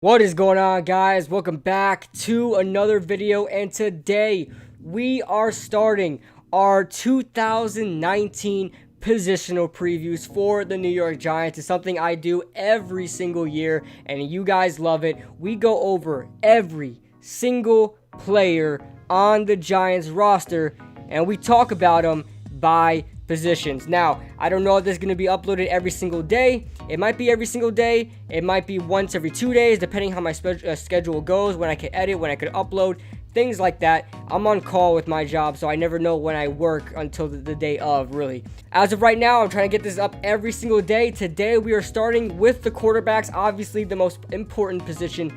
What is going on, guys? Welcome back to another video, and today we are starting our 2019 positional previews for the New York Giants. It's something I do every single year, and you guys love it. We go over every single player on the Giants roster, and we talk about them by positions. Now, I don't know if this is going to be uploaded every single day. It might be every single day. It might be once every 2 days, depending how my schedule goes, when I can edit, when I can upload, things like that. I'm on call with my job, so I never know when I work until the day of, really. As of right now, I'm trying to get this up every single day. Today, we are starting with the quarterbacks, obviously the most important position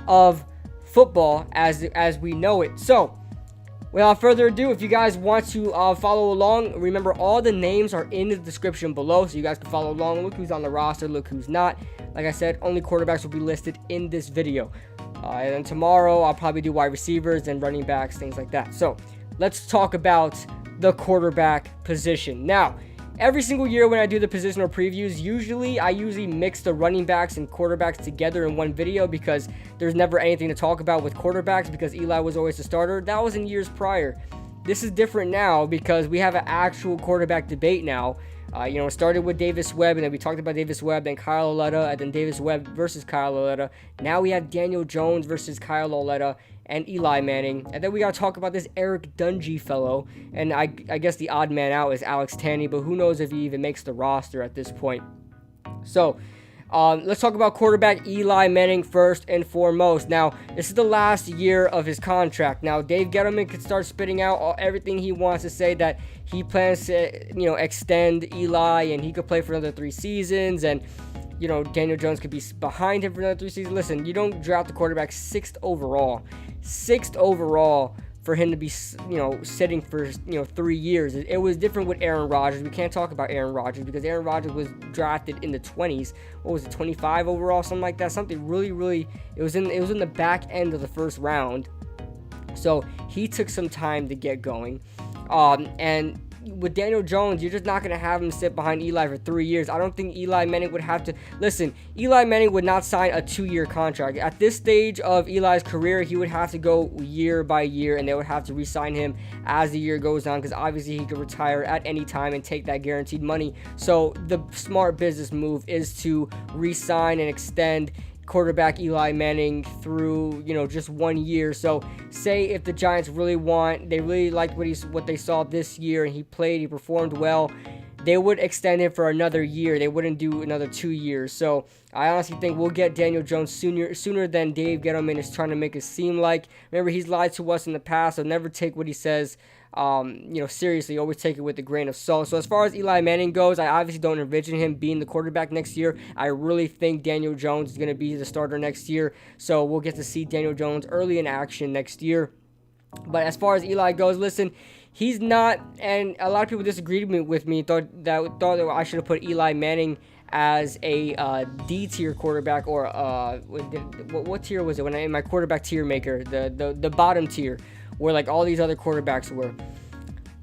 of football as we know it. So, without further ado, if you guys want to follow along, remember all the names are in the description below, so you guys can follow along. Look who's on the roster, look who's not. Like I said, only quarterbacks will be listed in this video. And then tomorrow, I'll probably do wide receivers and running backs, things like that. So, let's talk about the quarterback position. Now, every single year when I do the positional previews, I usually mix the running backs and quarterbacks together in one video because there's never anything to talk about with quarterbacks because Eli was always the starter. That was in years prior. This is different now because we have an actual quarterback debate now. It started with Davis Webb, and then we talked about Davis Webb, then Kyle Lauletta, and then Davis Webb versus Kyle Lauletta. Now we have Daniel Jones versus Kyle Lauletta and Eli Manning. And then we got to talk about this Eric Dungey fellow. And I guess the odd man out is Alex Tanney, but who knows if he even makes the roster at this point. So, let's talk about quarterback Eli Manning first and foremost. Now, this is the last year of his contract. Now, Dave Gettleman could start spitting out everything he wants to say that he plans to, extend Eli and he could play for another 3 seasons and, Daniel Jones could be behind him for another 3 seasons. Listen, you don't draft the quarterback 6th overall. 6th overall for him to be, sitting for, 3 years. It was different with Aaron Rodgers. We can't talk about Aaron Rodgers because Aaron Rodgers was drafted in the 20s. What was it, 25 overall, something like that? Something really, it was in the back end of the first round. So he took some time to get going. And with Daniel Jones, you're just not going to have him sit behind Eli for 3 years. I don't think Eli Manning would have to. Listen, Eli Manning would not sign a 2-year contract. At this stage of Eli's career, he would have to go year by year, and they would have to re-sign him as the year goes on because obviously he could retire at any time and take that guaranteed money. So the smart business move is to re-sign and extend quarterback Eli Manning through, just 1 year. So say if the Giants they really liked what they saw this year and he performed well, they would extend him for another year. They wouldn't do another 2 years. So I honestly think we'll get Daniel Jones sooner than Dave Gettleman is trying to make it seem like. Remember, he's lied to us in the past, so never take what he says seriously. Always take it with a grain of salt. So as far as Eli Manning goes, I obviously don't envision him being the quarterback next year. I really think Daniel Jones is going to be the starter next year. So we'll get to see Daniel Jones early in action next year. But as far as Eli goes, listen, he's not, and a lot of people disagreed with me, thought that I should have put Eli Manning as a D tier quarterback, or what tier was it when in my quarterback tier maker, the bottom tier, where like all these other quarterbacks were.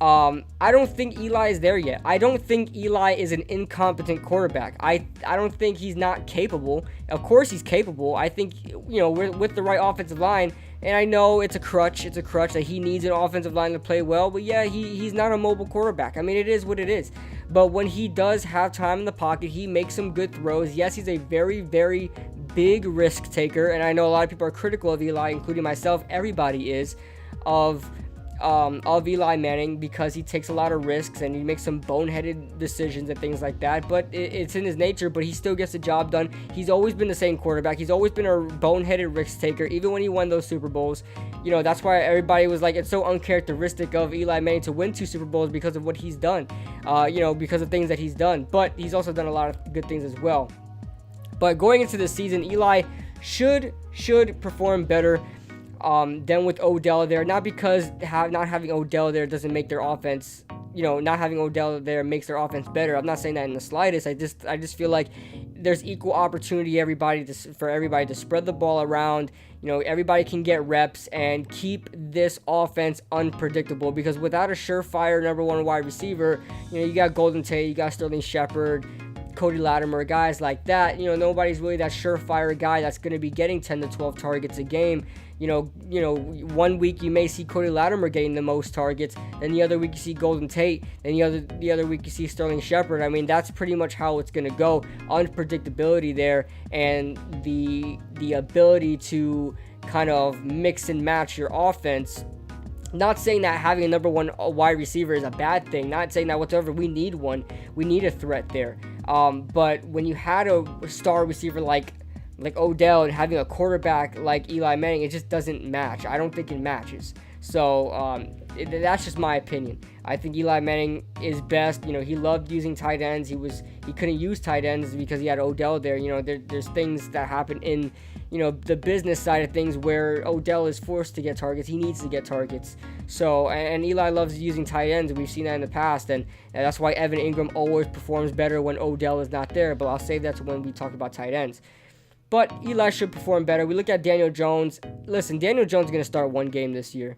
I don't think Eli is there yet. I don't think Eli is an incompetent quarterback. I don't think he's not capable. Of course he's capable. I think, with the right offensive line, and I know it's a crutch that he needs an offensive line to play well, but yeah, he's not a mobile quarterback. I mean, it is what it is. But when he does have time in the pocket, he makes some good throws. Yes, he's a very, very big risk taker, and I know a lot of people are critical of Eli, including myself. Everybody is, of Eli Manning, because he takes a lot of risks and he makes some boneheaded decisions and things like that, but it's in his nature. But he still gets the job done. He's always been the same quarterback. He's always been a boneheaded risk taker, even when he won those Super Bowls. That's why everybody was like, it's so uncharacteristic of Eli Manning to win 2 Super Bowls because of what he's done, because of things that he's done. But he's also done a lot of good things as well. But going into the season, Eli should perform better than with Odell there. Not because not having Odell there doesn't make their offense, not having Odell there makes their offense better. I'm not saying that in the slightest. I just feel like there's equal opportunity for everybody to spread the ball around. Everybody can get reps and keep this offense unpredictable, because without a surefire number 1 wide receiver, you got Golden Tate, you got Sterling Shepard, Cody Latimer, guys like that. Nobody's really that surefire guy that's going to be getting 10 to 12 targets a game. 1 week you may see Cody Latimer getting the most targets, then the other week you see Golden Tate, then the other week you see Sterling Shepard. I mean, that's pretty much how it's going to go. Unpredictability there, and the ability to kind of mix and match your offense. Not saying that having a number one wide receiver is a bad thing. Not saying that whatsoever. We need one. We need a threat there. But when you had a star receiver like Odell and having a quarterback like Eli Manning, it just doesn't match. I don't think it matches. So that's just my opinion. I think Eli Manning is best. He loved using tight ends. He couldn't use tight ends because he had Odell there. There's things that happen in the business side of things where Odell is forced to get targets. He needs to get targets. So, and Eli loves using tight ends. We've seen that in the past, and that's why Evan Ingram always performs better when Odell is not there. But I'll save that to when we talk about tight ends. But Eli should perform better. We look at Daniel Jones. Listen, Daniel Jones is going to start one game this year.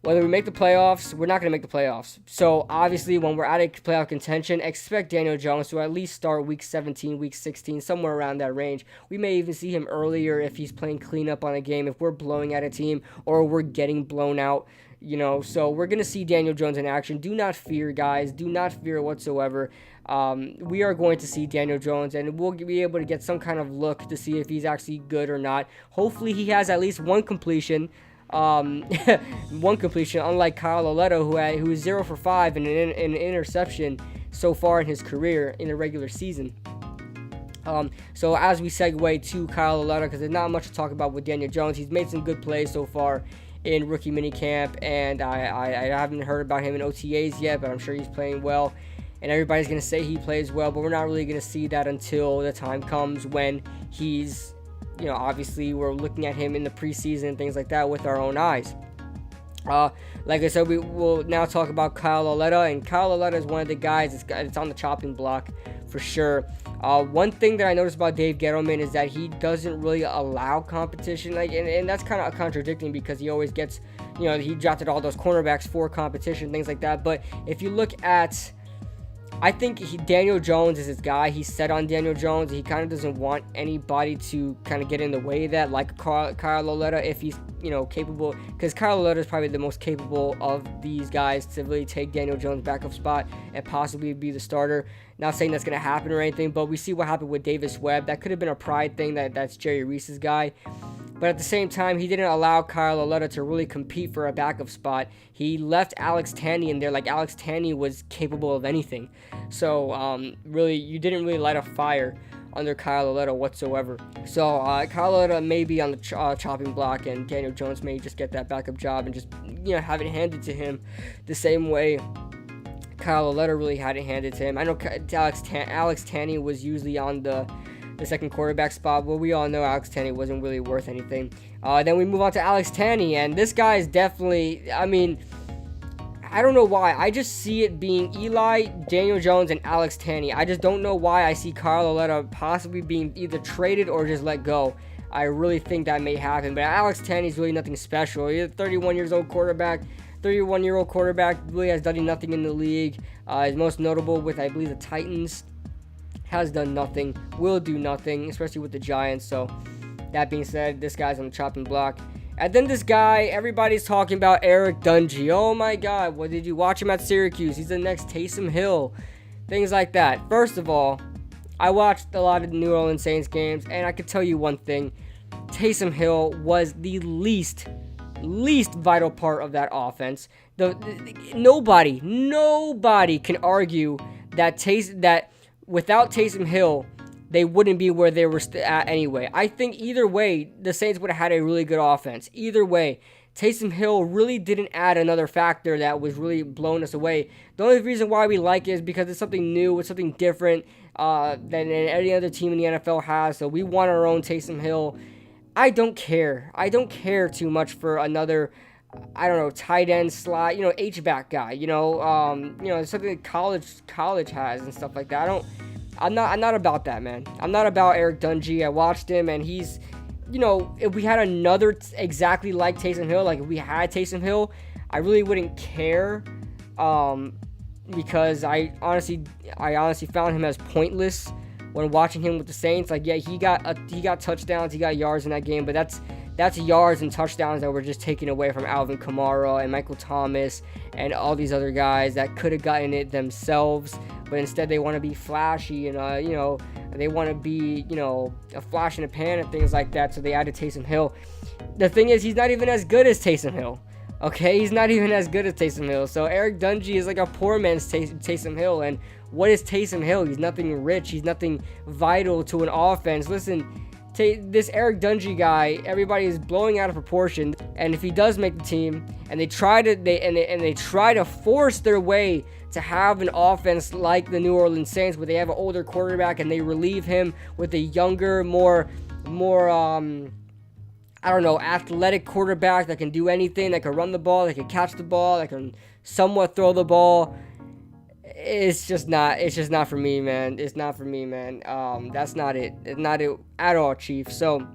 Whether we make the playoffs, we're not going to make the playoffs. So, obviously, when we're out of playoff contention, expect Daniel Jones to at least start week 17, week 16, somewhere around that range. We may even see him earlier if he's playing cleanup on a game, if we're blowing at a team or we're getting blown out. So we're going to see Daniel Jones in action. Do not fear, guys. Do not fear whatsoever. We are going to see Daniel Jones, and we'll be able to get some kind of look to see if he's actually good or not. Hopefully he has at least one completion. Unlike Kyle Lauletta, who is 0 for 5 and an interception so far in his career in the regular season. So as we segue to Kyle Lauletta, because there's not much to talk about with Daniel Jones, he's made some good plays so far in rookie minicamp, and I haven't heard about him in OTAs yet, but I'm sure he's playing well, and everybody's going to say he plays well, but we're not really going to see that until the time comes when he's, obviously we're looking at him in the preseason and things like that with our own eyes. Like I said, we will now talk about Kyle Lauletta, and Kyle Lauletta is one of the guys it's on the chopping block for sure. One thing that I noticed about Dave Gettleman is that he doesn't really allow competition, and that's kind of contradicting because he always gets, he drafted all those cornerbacks for competition, things like that. But if you look at, I think Daniel Jones is his guy. He's set on Daniel Jones. He kind of doesn't want anybody to kind of get in the way of that, like Kyle Lauletta, if he's capable, because Kyle Lauletta is probably the most capable of these guys to really take Daniel Jones' backup spot and possibly be the starter. Not saying that's going to happen or anything, but we see what happened with Davis Webb. That could have been a pride thing, that's Jerry Reese's guy. But at the same time, he didn't allow Kyle Lauletta to really compete for a backup spot. He left Alex Tanney in there like Alex Tanney was capable of anything. So, really, you didn't really light a fire under Kyle Lauletta whatsoever. So, Kyle Lauletta may be on the chopping block, and Daniel Jones may just get that backup job and just, have it handed to him the same way Kyle Lauletta really had it handed to him. I know Alex Tanney was usually on the second quarterback spot. Well, we all know Alex Tanney wasn't really worth anything. Then we move on to Alex Tanney, and this guy is definitely, I don't know why. I just see it being Eli, Daniel Jones, and Alex Tanney. I just don't know why I see Kyle Lauletta possibly being either traded or just let go. I really think that may happen, but Alex Tanney is really nothing special. He's a 31-year-old quarterback. Really has done nothing in the league. His most notable with, I believe, the Titans. Has done nothing, will do nothing, especially with the Giants. So, that being said, this guy's on the chopping block. And then this guy, everybody's talking about Eric Dungy. Oh my God, what did you watch him at Syracuse? He's the next Taysom Hill. Things like that. First of all, I watched a lot of the New Orleans Saints games, and I could tell you one thing. Taysom Hill was the least vital part of that offense. Nobody can argue that without Taysom Hill, they wouldn't be where they were at anyway. I think either way, the Saints would have had a really good offense. Either way, Taysom Hill really didn't add another factor that was really blowing us away. The only reason why we like it is because it's something new, it's something different than any other team in the NFL has. So we want our own Taysom Hill. I don't care. I don't care too much for another, tight end slot, H-back guy, something that college has and stuff like that. I'm not about that, man. I'm not about Eric Dungy. I watched him, and he's, if we had another exactly like Taysom Hill, like if we had Taysom Hill, I really wouldn't care, because I honestly found him as pointless when watching him with the Saints. Like, yeah, he got touchdowns, he got yards in that game, but that's yards and touchdowns that were just taken away from Alvin Kamara and Michael Thomas and all these other guys that could have gotten it themselves, but instead they want to be flashy and they want to be a flash in the pan and things like that. So they added Taysom Hill. The thing is, he's not even as good as Taysom Hill. Okay, he's not even as good as Taysom Hill. So Eric Dungey is like a poor man's Taysom Hill. And what is Taysom Hill? He's nothing rich. He's nothing vital to an offense. Listen, this Eric Dungey guy, everybody is blowing out of proportion. And if he does make the team, and they try to force their way to have an offense like the New Orleans Saints, where they have an older quarterback and they relieve him with a younger, more athletic quarterback that can do anything, that can run the ball, that can catch the ball, that can somewhat throw the ball. It's just not for me, man. It's not for me, man. That's not it. It's not it at all, Chief. So,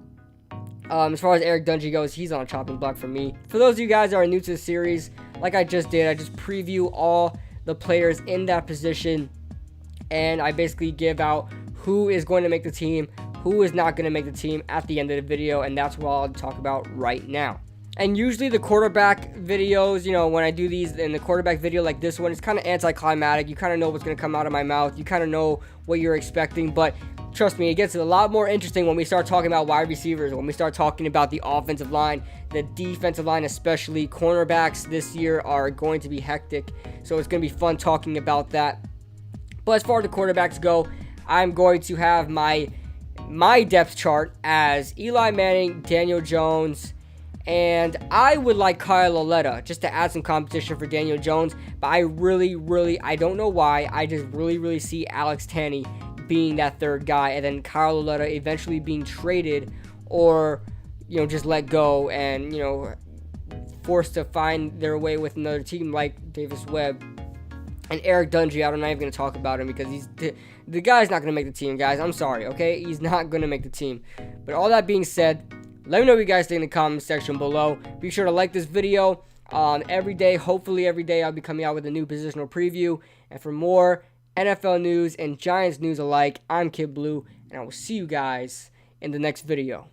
as far as Eric Dungey goes, he's on a chopping block for me. For those of you guys that are new to the series, like I just did, I just preview all the players in that position, and I basically give out who is going to make the team, who is not going to make the team at the end of the video, and that's what I'll talk about right now. And usually the quarterback videos, when I do these in the quarterback video like this one, it's kind of anticlimactic. You kind of know what's going to come out of my mouth. You kind of know what you're expecting, but trust me, it gets a lot more interesting when we start talking about wide receivers, when we start talking about the offensive line, the defensive line especially. Cornerbacks this year are going to be hectic, so it's going to be fun talking about that. But as far as the quarterbacks go, I'm going to have my depth chart as Eli Manning, Daniel Jones, and I would like Kyle Lauletta just to add some competition for Daniel Jones. But I don't know why, I just really see Alex Tanney being that third guy, and then Kyle Lauletta eventually being traded or just let go and forced to find their way with another team like Davis Webb. And Eric Dungey, I'm not even going to talk about him because the guy's not going to make the team, guys. I'm sorry, okay? He's not going to make the team. But all that being said, let me know what you guys think in the comment section below. Be sure to like this video. Every day, hopefully every day, I'll be coming out with a new positional preview. And for more NFL news and Giants news alike, I'm Kid Blue, and I will see you guys in the next video.